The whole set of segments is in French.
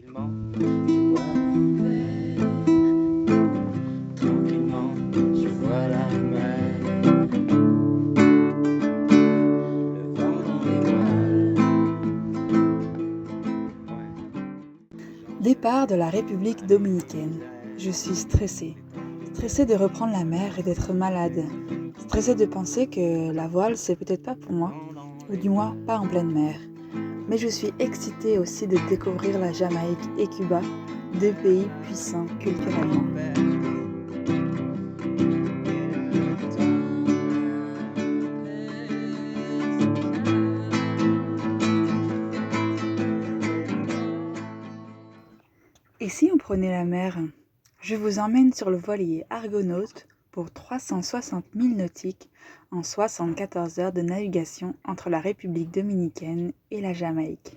Tranquillement, je vois l'envers. Tranquillement, je vois la mer. Le vent dans les voiles. Départ de la République dominicaine. Je suis stressée. Stressée de reprendre la mer et d'être malade. Stressée de penser que la voile, c'est peut-être pas pour moi, ou du moins pas en pleine mer. Mais je suis excitée aussi de découvrir la Jamaïque et Cuba, deux pays puissants culturellement. Et si on prenait la mer? Je vous emmène sur le voilier Argonaute pour 360 milles nautiques en 74 heures de navigation entre la République dominicaine et la Jamaïque.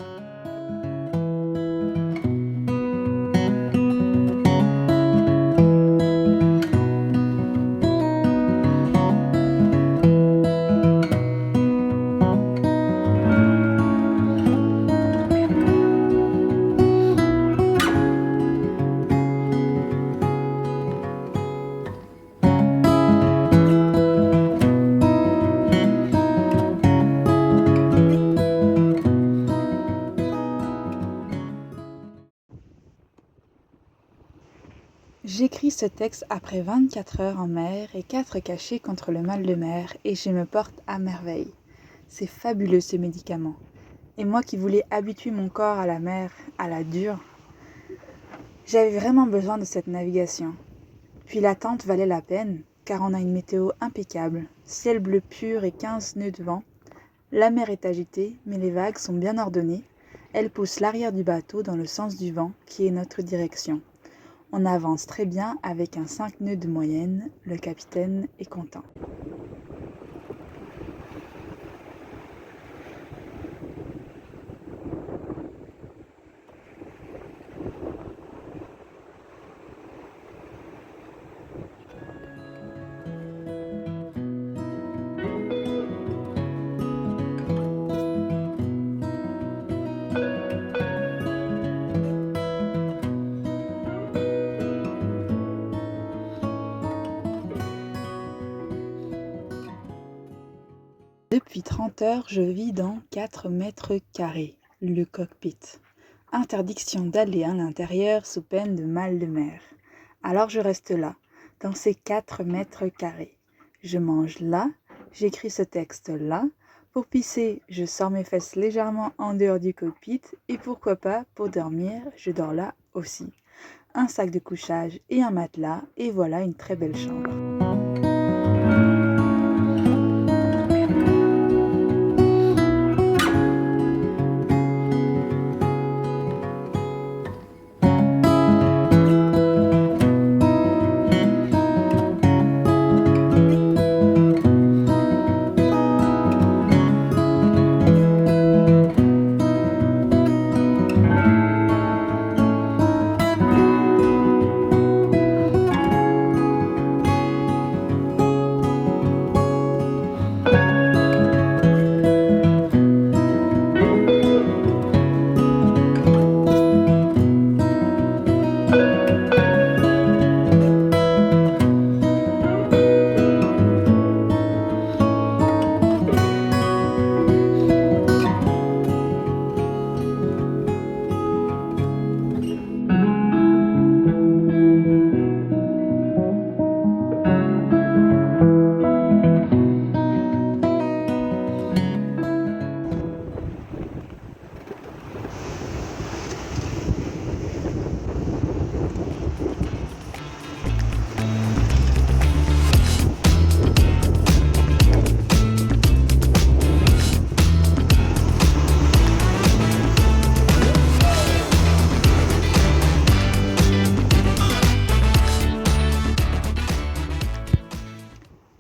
J'écris ce texte après 24 heures en mer et 4 cachés contre le mal de mer et je me porte à merveille. C'est fabuleux ce médicament. Et moi qui voulais habituer mon corps à la mer, à la dure, j'avais vraiment besoin de cette navigation. Puis l'attente valait la peine, car on a une météo impeccable, ciel bleu pur et 15 nœuds de vent. La mer est agitée, mais les vagues sont bien ordonnées. Elles poussent l'arrière du bateau dans le sens du vent, qui est notre direction. On avance très bien avec un 5 nœuds de moyenne, le capitaine est content. Depuis 30 heures, je vis dans 4 mètres carrés, le cockpit. Interdiction d'aller à l'intérieur sous peine de mal de mer. Alors je reste là, dans ces 4 mètres carrés. Je mange là, j'écris ce texte là. Pour pisser, je sors mes fesses légèrement en dehors du cockpit et pourquoi pas, pour dormir, je dors là aussi. Un sac de couchage et un matelas et voilà une très belle chambre.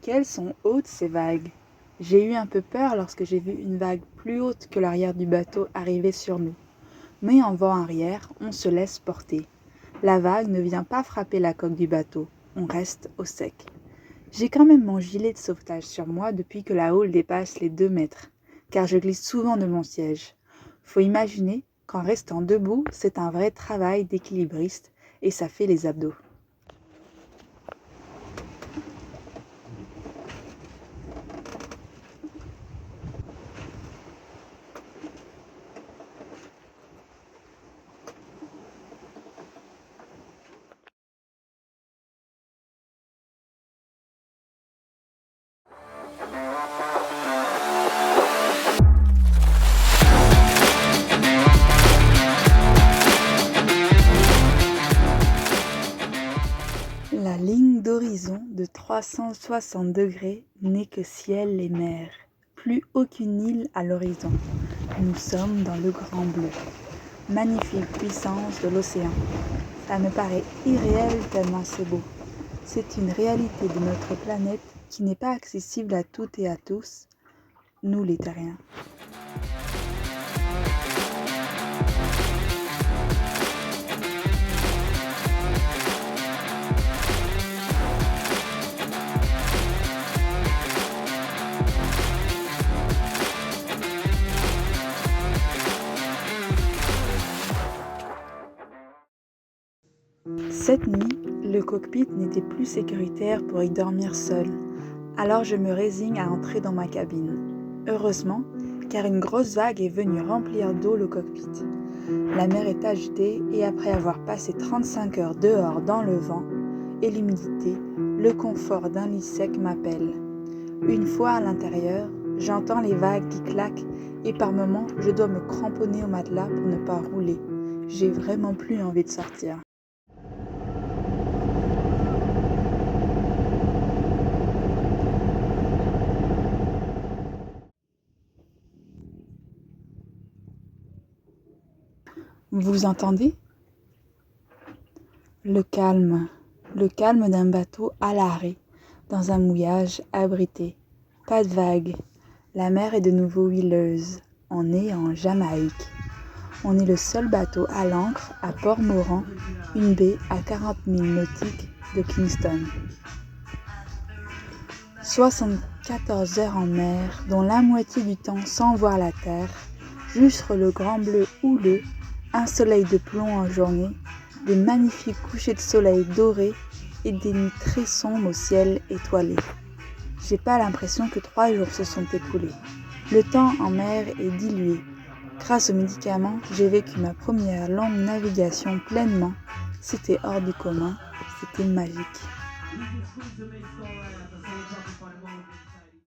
Quelles sont hautes ces vagues! J'ai eu un peu peur lorsque j'ai vu une vague plus haute que l'arrière du bateau arriver sur nous. Mais en vent arrière, on se laisse porter. La vague ne vient pas frapper la coque du bateau, on reste au sec. J'ai quand même mon gilet de sauvetage sur moi depuis que la houle dépasse les 2 mètres, car je glisse souvent de mon siège. Faut imaginer qu'en restant debout, c'est un vrai travail d'équilibriste et ça fait les abdos. La ligne d'horizon de 360 degrés n'est que ciel et mer, plus aucune île à l'horizon. Nous sommes dans le grand bleu, magnifique puissance de l'océan. Ça me paraît irréel tellement c'est beau. C'est une réalité de notre planète qui n'est pas accessible à toutes et à tous, nous les terriens. Cette nuit, le cockpit n'était plus sécuritaire pour y dormir seul, alors je me résigne à entrer dans ma cabine. Heureusement, car une grosse vague est venue remplir d'eau le cockpit. La mer est agitée et après avoir passé 35 heures dehors dans le vent et l'humidité, le confort d'un lit sec m'appelle. Une fois à l'intérieur, j'entends les vagues qui claquent et par moments, je dois me cramponner au matelas pour ne pas rouler. J'ai vraiment plus envie de sortir. Vous entendez ? Le calme d'un bateau à l'arrêt, dans un mouillage abrité. Pas de vagues, la mer est de nouveau huileuse, on est en Jamaïque. On est le seul bateau à l'ancre à Port-Morant, une baie à 40 000 nautiques de Kingston. 74 heures en mer, dont la moitié du temps sans voir la terre, juste le grand bleu houleux, un soleil de plomb en journée, des magnifiques couchers de soleil dorés et des nuits très sombres au ciel étoilé. J'ai pas l'impression que 3 jours se sont écoulés. Le temps en mer est dilué. Grâce aux médicaments, j'ai vécu ma première longue navigation pleinement. C'était hors du commun, c'était magique.